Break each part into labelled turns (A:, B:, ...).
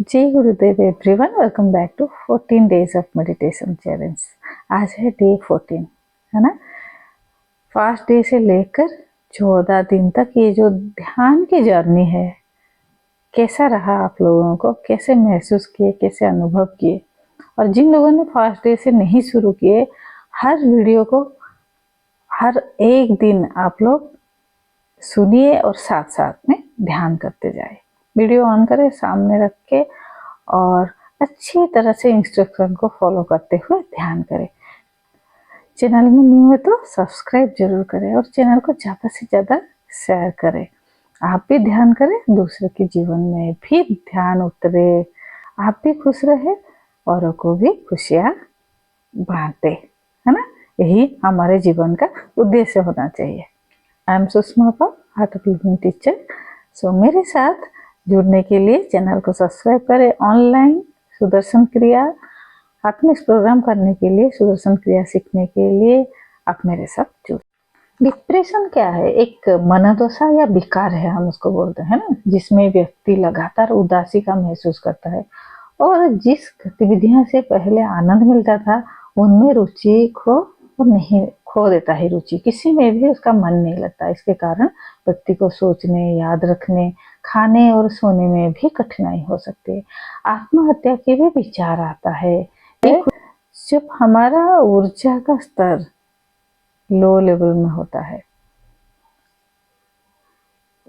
A: जय Gurudev everyone, welcome back to 14 days of meditation challenge. आज है डे 14, है ना। फर्स्ट डे से लेकर 14 दिन तक ये जो ध्यान की जर्नी है, कैसा रहा आप लोगों को, कैसे महसूस किए, कैसे अनुभव किए। और जिन लोगों ने फर्स्ट डे से नहीं शुरू किए, हर वीडियो को हर एक दिन आप लोग सुनिए और साथ साथ में ध्यान करते जाए। वीडियो ऑन करें, सामने रख के, और अच्छी तरह से इंस्ट्रक्शन को फॉलो करते हुए ध्यान करें। चैनल में न्यू है तो सब्सक्राइब जरूर करें और चैनल को ज़्यादा से ज़्यादा शेयर करें। आप भी ध्यान करें, दूसरे के जीवन में भी ध्यान उतरे, आप भी खुश रहे, औरों को भी खुशियाँ बांटे, है ना। यही हमारे जीवन का उद्देश्य होना चाहिए। I am Sushma Pal, Art of Living teacher. So मेरे साथ जुड़ने के लिए चैनल को सब्सक्राइब करें। ऑनलाइन सुदर्शन क्रिया हैप्पीनेस प्रोग्राम करने के लिए, सुदर्शन क्रिया सीखने के लिए आप मेरे साथ जुड़। डिप्रेशन क्या है? एक मनोदशा या विकार है, हम उसको बोलते हैं ना, जिसमें व्यक्ति लगातार उदासी का महसूस करता है और जिस गतिविधियों से पहले आनंद मिलता था उनमें रुचि खो देता है। रुचि किसी में भी उसका मन नहीं लगता। इसके कारण व्यक्ति को सोचने, याद रखने, खाने और सोने में भी कठिनाई हो सकती है। आत्महत्या के भी विचार आता है जब हमारा ऊर्जा का स्तर लो लेवल में होता है,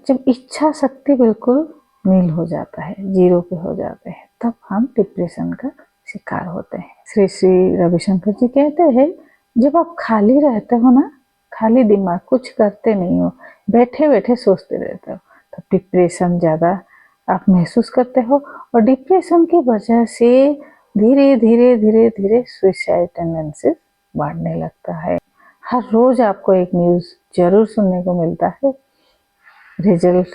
A: जब इच्छा शक्ति बिल्कुल नील हो जाता है, जीरो पे हो जाते हैं, तब हम डिप्रेशन का शिकार होते हैं। श्री श्री रविशंकर जी कहते हैं, जब आप खाली रहते हो ना, खाली दिमाग, कुछ करते नहीं हो, बैठे बैठे सोचते रहते हो, तब डिप्रेशन ज़्यादा आप महसूस करते हो। और डिप्रेशन की वजह से धीरे धीरे धीरे धीरे सुसाइड टेंडेंसीज बढ़ने लगता है। हर रोज आपको एक न्यूज़ जरूर सुनने को मिलता है। रिजल्ट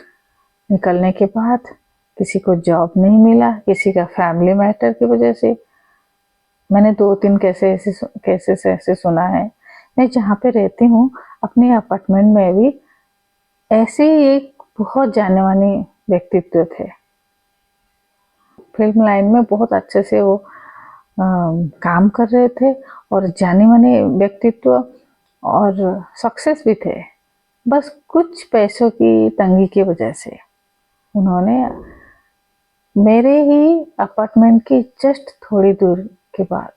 A: निकलने के बाद किसी को जॉब नहीं मिला, किसी का फैमिली मैटर की वजह से। मैंने 2-3 केसेस ऐसे सुना है। मैं जहाँ पे रहती हूँ, अपने अपार्टमेंट में भी ऐसे एक बहुत जाने माने व्यक्तित्व थे। फिल्म लाइन में बहुत अच्छे से वो काम कर रहे थे और जाने माने व्यक्तित्व और सक्सेस भी थे। बस कुछ पैसों की तंगी की वजह से उन्होंने मेरे ही अपार्टमेंट की जस्ट थोड़ी दूर के बाद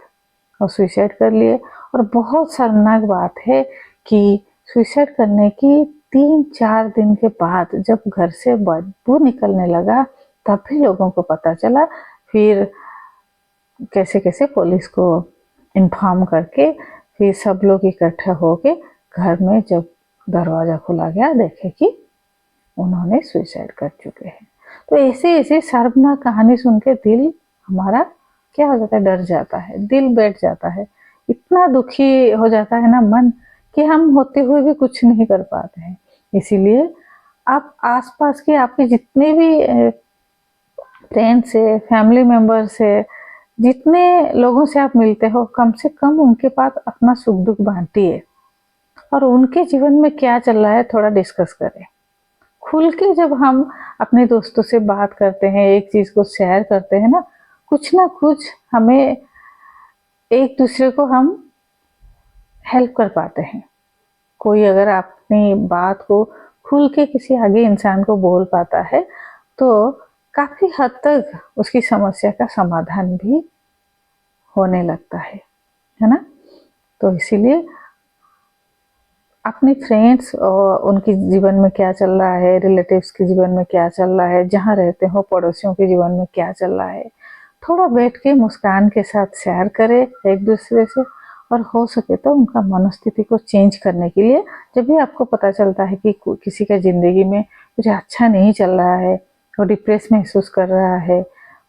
A: और सुसाइड कर लिए। और बहुत शर्मनाक बात है कि सुसाइड करने की 3-4 दिन के बाद जब घर से बदबू निकलने लगा, तब भी लोगों को पता चला। फिर कैसे कैसे पुलिस को इन्फॉर्म करके फिर सब लोग इकट्ठा होके घर में जब दरवाज़ा खोला गया, देखे कि उन्होंने सुसाइड कर चुके हैं। तो ऐसे ऐसे शर्मनाक कहानी सुन के दिल हमारा क्या हो जाता है, डर जाता है, दिल बैठ जाता है। इतना दुखी हो जाता है ना मन, कि हम होते हुए भी कुछ नहीं कर पाते हैं। इसीलिए आप आसपास के आपके जितने भी फ्रेंड्स है, फैमिली मेम्बर्स है, जितने लोगों से आप मिलते हो, कम से कम उनके पास अपना सुख दुख बांटिए और उनके जीवन में क्या चल रहा है थोड़ा डिस्कस करें। खुल के जब हम अपने दोस्तों से बात करते हैं, एक चीज़ को शेयर करते हैं ना कुछ हमें एक दूसरे को हम हेल्प कर पाते हैं। कोई अगर अपनी बात को खुल के किसी आगे इंसान को बोल पाता है तो काफ़ी हद तक उसकी समस्या का समाधान भी होने लगता है ना। तो इसीलिए अपने फ्रेंड्स और उनके जीवन में क्या चल रहा है, रिलेटिव्स के जीवन में क्या चल रहा है, जहाँ रहते हो पड़ोसियों के जीवन में क्या चल रहा है, थोड़ा बैठ के मुस्कान के साथ शेयर करें एक दूसरे से। और हो सके तो उनका मनोस्थिति को चेंज करने के लिए, जब भी आपको पता चलता है कि किसी का ज़िंदगी में कुछ अच्छा नहीं चल रहा है, वो डिप्रेस महसूस कर रहा है,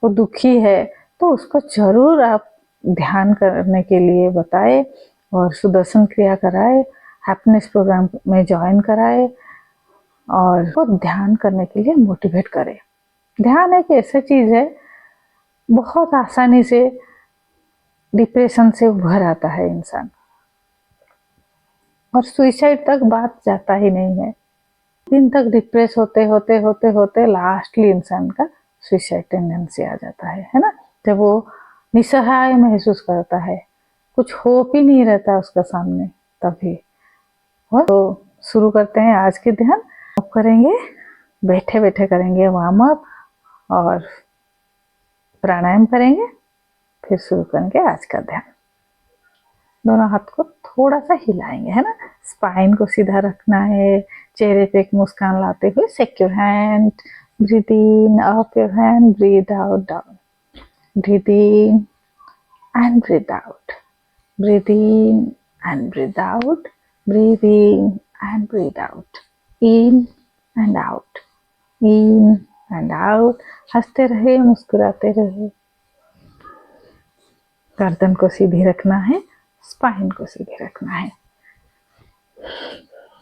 A: वो दुखी है, तो उसको ज़रूर आप ध्यान करने के लिए बताएं और सुदर्शन क्रिया कराएं, हैप्पीनेस प्रोग्राम में ज्वाइन कराए और वो ध्यान करने के लिए मोटिवेट करे। ध्यान एक ऐसा चीज़ है, बहुत आसानी से डिप्रेशन से उभर आता है इंसान, और सुसाइड तक बात जाता ही नहीं है। दिन तक डिप्रेस होते होते होते होते लास्टली इंसान का सुसाइड टेंडेंसी आ जाता है ना। जब वो निसहाय महसूस करता है, कुछ होप ही नहीं रहता उसका सामने, तभी। तो शुरू करते हैं आज के ध्यान। अब करेंगे, बैठे बैठे करेंगे वार्म अप और प्राणायाम करेंगे, फिर शुरू करेंगे आज का ध्यान। दोनों हाथ को थोड़ा सा हिलाएंगे, है ना। स्पाइन को सीधा रखना है, चेहरे पे एक मुस्कान लाते हुए secure hand, breathe in, up your hand, breathe out, down, breathe in and breathe out, breathe in and breathe out, breathe in and breathe out, in and out, in and out। हंसते रहे, मुस्कुराते रहे। गर्दन को सीधी रखना है, spine को सीधी रखना है।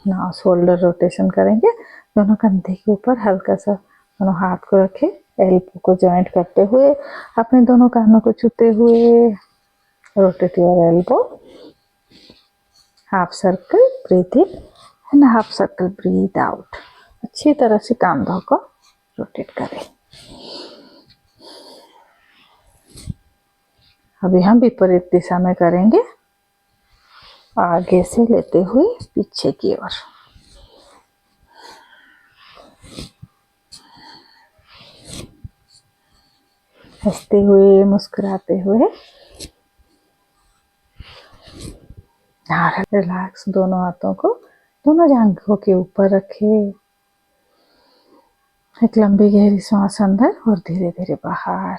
A: ना शोल्डर रोटेशन करेंगे, दोनों कंधे के ऊपर हल्का सा दोनों हाथ को रखे, एल्बो को जॉइंट करते हुए, अपने दोनों कानों को छूते हुए, rotate your elbow, half circle breathe in and half circle breathe out. अच्छी तरह से कंधों को रोटेट करें। अभी हम विपरीत दिशा में करेंगे, आगे से लेते हुए पीछे की ओर। हंसते हुए, मुस्कुराते हुए। रिलैक्स, दोनों हाथों को दोनों जांघों के ऊपर रखे। एक लंबी गहरी सांस अंदर और धीरे धीरे बाहर।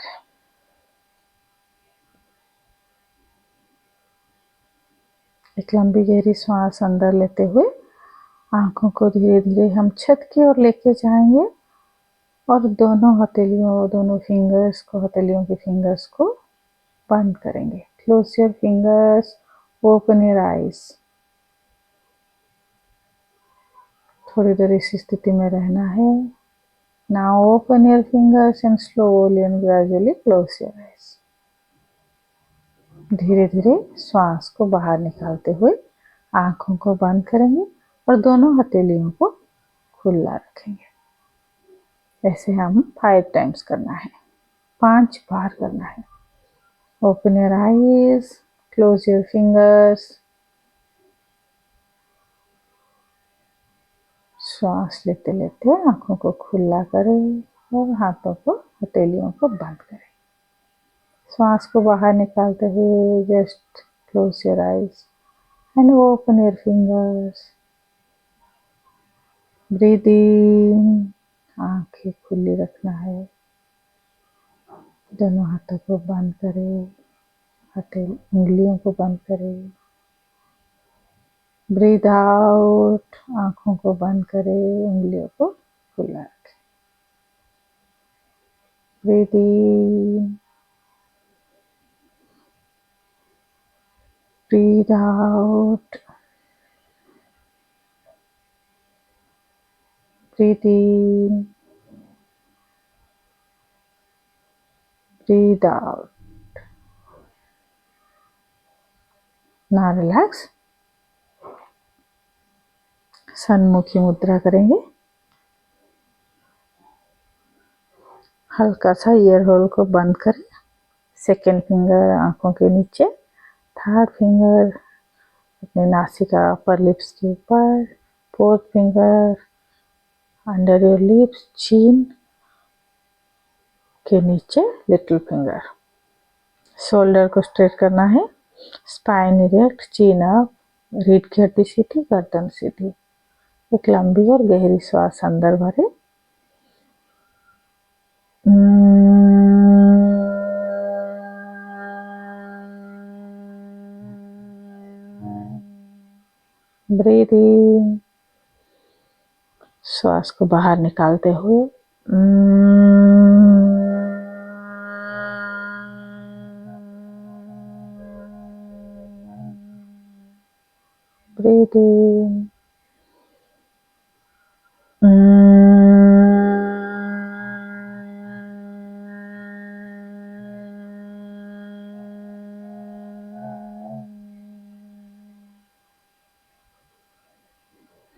A: एक लंबी गहरी सांस अंदर लेते हुए आंखों को धीरे धीरे हम छत की ओर लेके जाएंगे और दोनों हथेलियों, दोनों फिंगर्स को, हथेलियों के फिंगर्स को बंद करेंगे। Close your fingers, open your eyes. थोड़ी देर इस स्थिति में रहना है। Now open your fingers and slowly and gradually close your eyes. धीरे धीरे श्वास को बाहर निकालते हुए आंखों को बंद करेंगे और दोनों हथेलियों को खुला रखेंगे। ऐसे हम 5 टाइम्स करना है, 5 बार करना है। Open your eyes, close your fingers. श्वास लेते लेते आंखों को खुला करें और हाथों को, हथेलियों को बंद करें। श्वास को बाहर निकालते हुए just close your eyes and open your fingers. Breathe in, आंखें खुली रखना है। दोनों हाथों को बंद करें, उंगलियों को बंद करें। ब्रीथ आउट, आंखों को बंद करें, उंगलियों को खुला रखें। ब्रीथ इन, ब्रीथ आउट, ब्रीथ इन, ब्रीथ आउट। ना रिलैक्स, सन्मुखी मुद्रा करेंगे। हल्का सा ईयर होल को बंद करें। सेकेंड फिंगर आंखों के नीचे, थर्ड फिंगर अपने नासिका अपर लिप्स के ऊपर, fourth finger under your lips, चीन के नीचे लिटिल फिंगर। शोल्डर को स्ट्रेट करना है, स्पाइन इरेक्ट, चीन अप, रीढ़ की हड्डी सीधी, गर्दन सीधी। एक लंबी और गहरी श्वास अंदर भरे। ब्रीथ इन, श्वास को बाहर निकालते हुए ब्रीथ इन,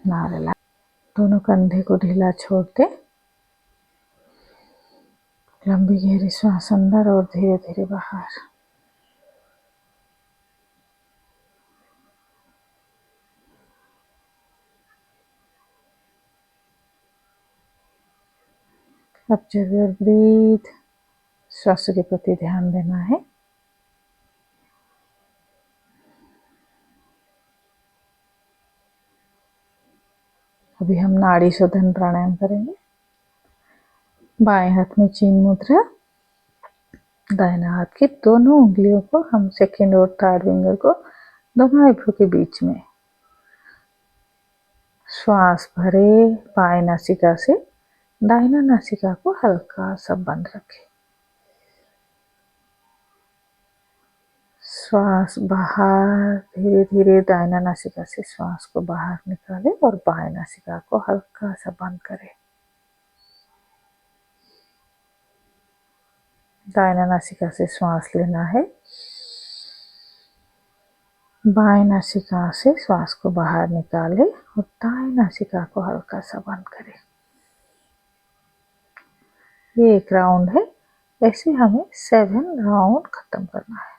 A: ना रिलैक्स। दोनों कंधे को ढीला छोड़ते लंबी गहरी श्वास अंदर और धीरे धीरे बाहर। Observe your breathe. श्वास के प्रति ध्यान देना है। अभी हम नाड़ी शोधन प्राणायाम करेंगे। बाएं हाथ में चीन मुद्रा, दाहिने हाथ की दोनों उंगलियों को हम सेकेंड और थर्ड फिंगर को दोनों आईब्रो के बीच में। श्वास भरे बाएं नासिका से, दाहिना नासिका को हल्का सा बंद रखें। श्वास बाहर, धीरे धीरे दाहिना नासिका से श्वास को बाहर निकालें और बाएं नासिका को हल्का सा बंद करें। दाहिना नासिका से श्वास लेना है, बाएं नासिका से श्वास को बाहर निकालें और दाएं नासिका को हल्का सा बंद करें। ये एक राउंड है, ऐसे हमें 7 राउंड खत्म करना है।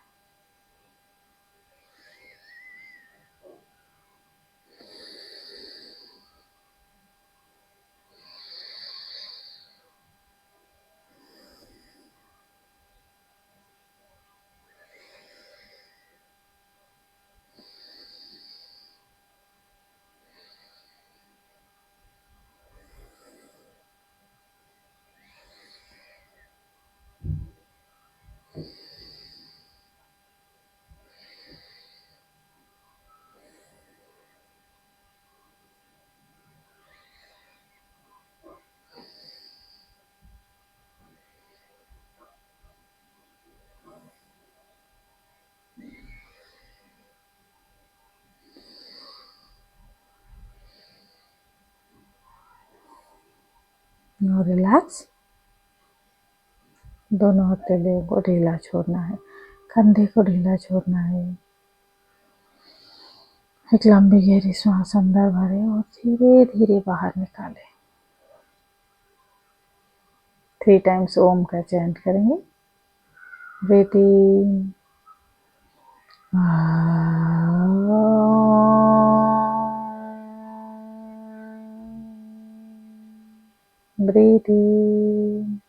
A: No relax. दोनों हथेलियों को ढीला छोड़ना है, कंधे को ढीला छोड़ना है। एक लंबी गहरी श्वास अंदर भरें और धीरे धीरे बाहर निकालें। 3 टाइम्स ओम का चैंट करेंगे। ब्रीथ इन, ब्रीथ इन,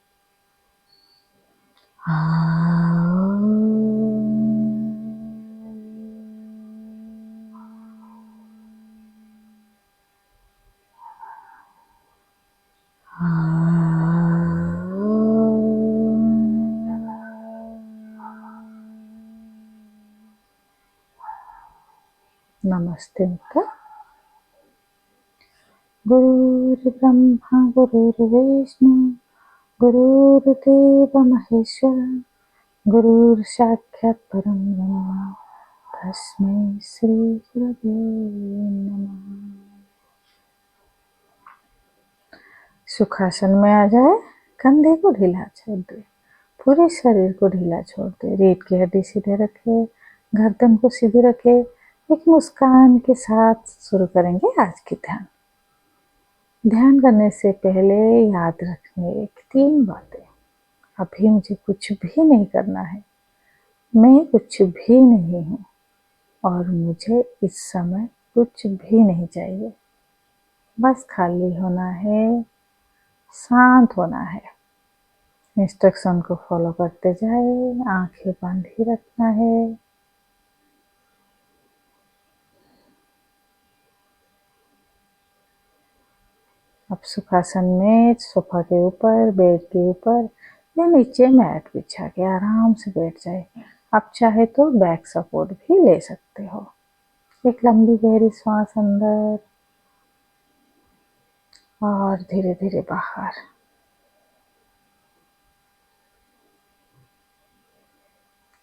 A: नमस्ते मित्र। गुरुर्ब्रह्मा गुरुर्विष्णु गुरुर्देव महेश्वर गुरुर्साक्षात् परम ब्रह्म तस्मै श्री गुरवे नमः। सुखासन में आ जाए, कंधे को ढीला छोड़ दे, पूरे शरीर को ढीला छोड़ दे। रीढ़ की हड्डी सीधे रखे, गर्दन को सीधी रखे। एक मुस्कान के साथ शुरू करेंगे आज की ध्यान। ध्यान करने से पहले याद रखने की 3 बातें। अभी मुझे कुछ भी नहीं करना है, मैं कुछ भी नहीं हूँ और मुझे इस समय कुछ भी नहीं चाहिए। बस खाली होना है, शांत होना है। इंस्ट्रक्शन को फॉलो करते जाए, आंखें बंद ही रखना है। अब सुखासन में सोफा के ऊपर, बेड के ऊपर या नीचे मैट बिछा के आराम से बैठ जाए। आप चाहे तो बैक सपोर्ट भी ले सकते हो। एक लंबी गहरी सांस अंदर और धीरे धीरे बाहर।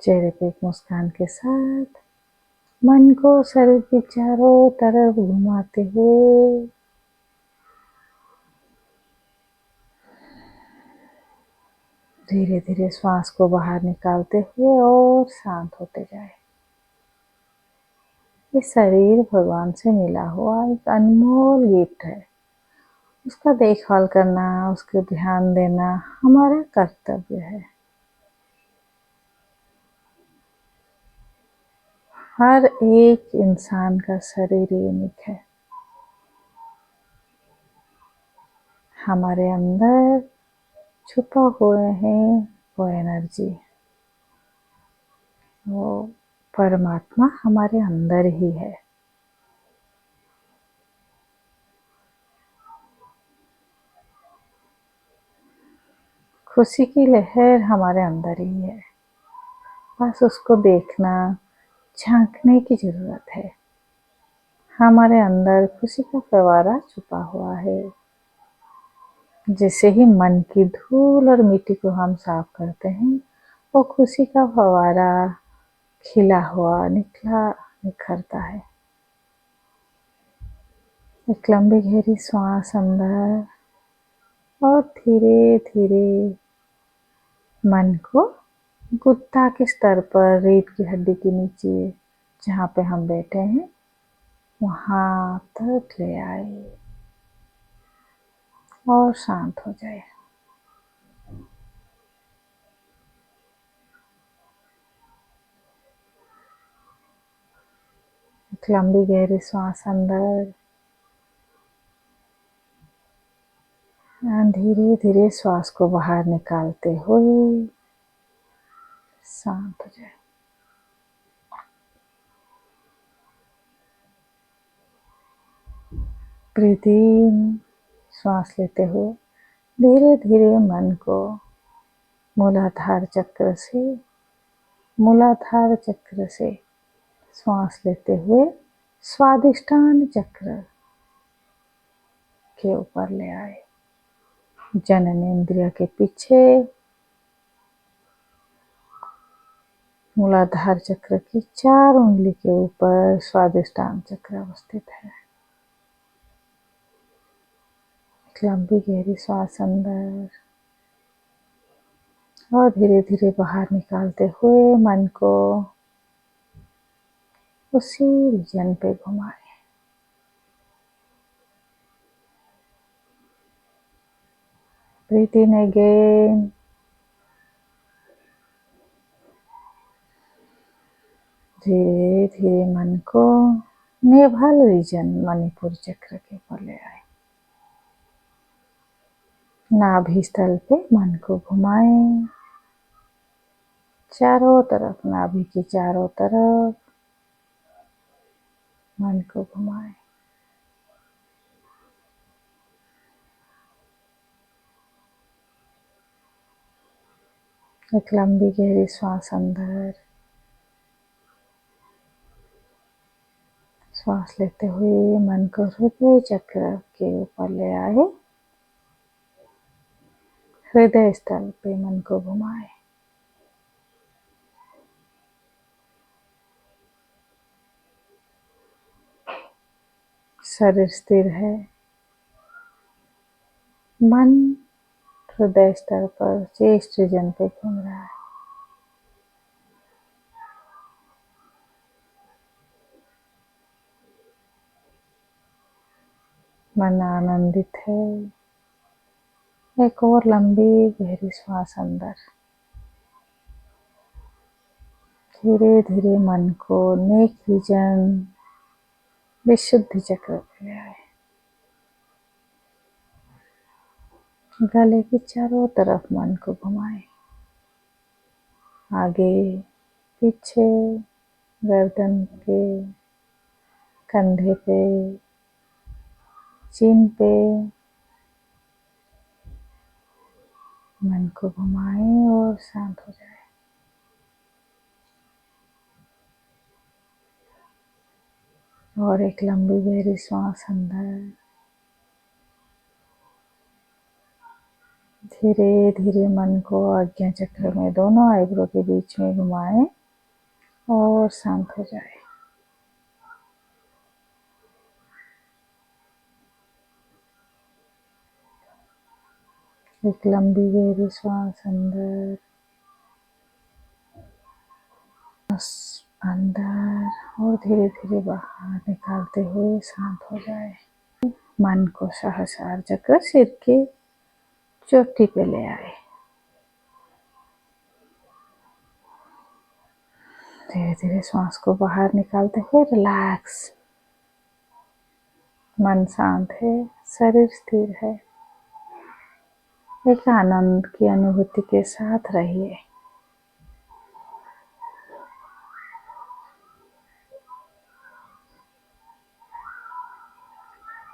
A: चेहरे पे एक मुस्कान के साथ मन को शरीर के चारों तरफ घुमाते हुए धीरे धीरे श्वास को बाहर निकालते हुए और शांत होते जाए। ये शरीर भगवान से मिला हुआ एक अनमोल गिफ्ट है उसका देखभाल करना, उसके ध्यान देना हमारा कर्तव्य है। हर एक इंसान का शरीर यूनिक है। हमारे अंदर छुपा हुए हैं वो एनर्जी, वो परमात्मा हमारे अंदर ही है। खुशी की लहर हमारे अंदर ही है, बस उसको देखना, झांकने की जरूरत है। हमारे अंदर खुशी का फव्वारा छुपा हुआ है। जैसे ही मन की धूल और मिट्टी को हम साफ करते हैं, वो खुशी का फव्वारा खिला हुआ निखला निखरता है। एक लंबी गहरी सांस अंदर और धीरे धीरे मन को गुद्दा के स्तर पर, रीढ़ की हड्डी के नीचे जहाँ पे हम बैठे हैं वहां तक ले आए और शांत हो जाए। एक लंबी गहरी सांस अंदर, धीरे धीरे श्वास को बाहर निकालते हुए शांत हो जाए। ब्रीथ इन, श्वास लेते हुए धीरे धीरे मन को मूलाधार चक्र से श्वास लेते हुए स्वादिष्टान चक्र के ऊपर ले आए। जननेंद्रिय के पीछे मूलाधार चक्र की 4 उंगली के ऊपर स्वादिष्टान चक्र अवस्थित है। एक लंबी गहरी श्वास अंदर और धीरे धीरे बाहर निकालते हुए मन को उसी रीजन पे घुमाए। ब्रीथ इन अगेन, धीरे धीरे मन को नेवल रीजन मणिपुर चक्र के ऊपर ले आए। नाभि स्थल पे मन को घुमाएं, चारों तरफ, नाभि की चारों तरफ मन को घुमाएं। एक लंबी गहरी श्वास अंदर, श्वास लेते हुए मन को हृदय चक्र के ऊपर ले आए। हृदय स्थल पे मन को घुमाए। शरीर स्थिर है, मन हृदय स्तर पर चेस्ट रीजन पे घूम रहा है। मन आनंदित है। एक और लंबी गहरी श्वास अंदर, धीरे धीरे मन को नेक रीजन विशुद्धि चक्र पे ले आए। गले की चारों तरफ मन को घुमाए, आगे पीछे, गर्दन पे, कंधे पे, चिन पे मन को घुमाए और शांत हो जाए। और एक लंबी गहरी श्वास अंदर, धीरे धीरे मन को आज्ञा चक्र में दोनों आईब्रो के बीच में घुमाएं और शांत हो जाए। एक लंबी गहरी श्वास अंदर, अंदर और धीरे धीरे बाहर निकालते हुए शांत हो जाए। मन को सहसार चक्र सिर की चोटी पे ले आए। धीरे धीरे श्वास को बाहर निकालते हुए रिलैक्स। मन शांत है, शरीर स्थिर है। एक आनंद की अनुभूति के साथ रहिए।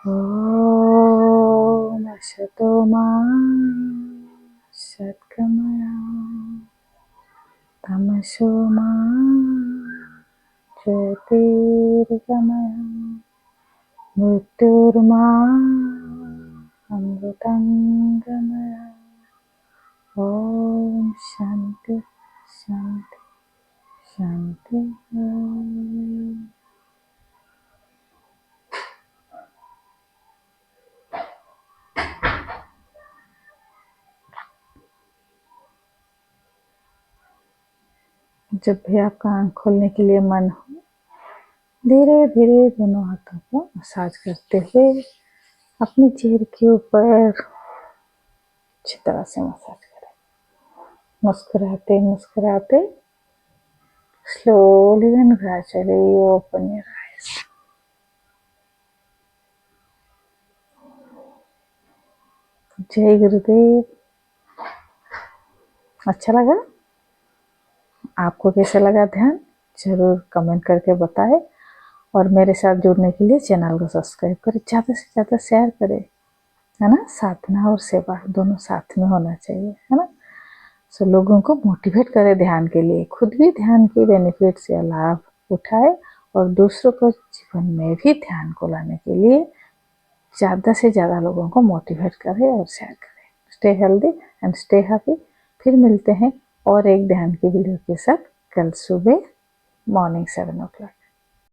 A: ओम असतो मा सद्गमया तमसो मा ज्योतिर्गमया मृत्युर्मा अमृतंगमया। ओम शांति शांति शांति। जब भी आपका आंख खोलने के लिए मन हो, धीरे धीरे दोनों हाथों को मसाज करते हुए अपनी चेहरे के ऊपर अच्छी तरह से मसाज करें। मुस्कुराते मुस्कुराते slowly and gradually open your eyes. जय गुरुदेव। अच्छा लगा? आपको कैसा लगा ध्यान जरूर कमेंट करके बताएं और मेरे साथ जुड़ने के लिए चैनल को सब्सक्राइब करें, ज़्यादा से ज़्यादा शेयर करें, है ना। साधना और सेवा दोनों साथ में होना चाहिए, है ना। सो लोगों को मोटिवेट करें ध्यान के लिए, खुद भी ध्यान के बेनिफिट्स या लाभ उठाए और दूसरों को जीवन में भी ध्यान को लाने के लिए ज़्यादा से ज़्यादा लोगों को मोटिवेट करें और शेयर करें। Stay healthy and stay happy. फिर मिलते हैं और एक ध्यान की वीडियो के साथ कल सुबह मॉर्निंग 7 o'clock।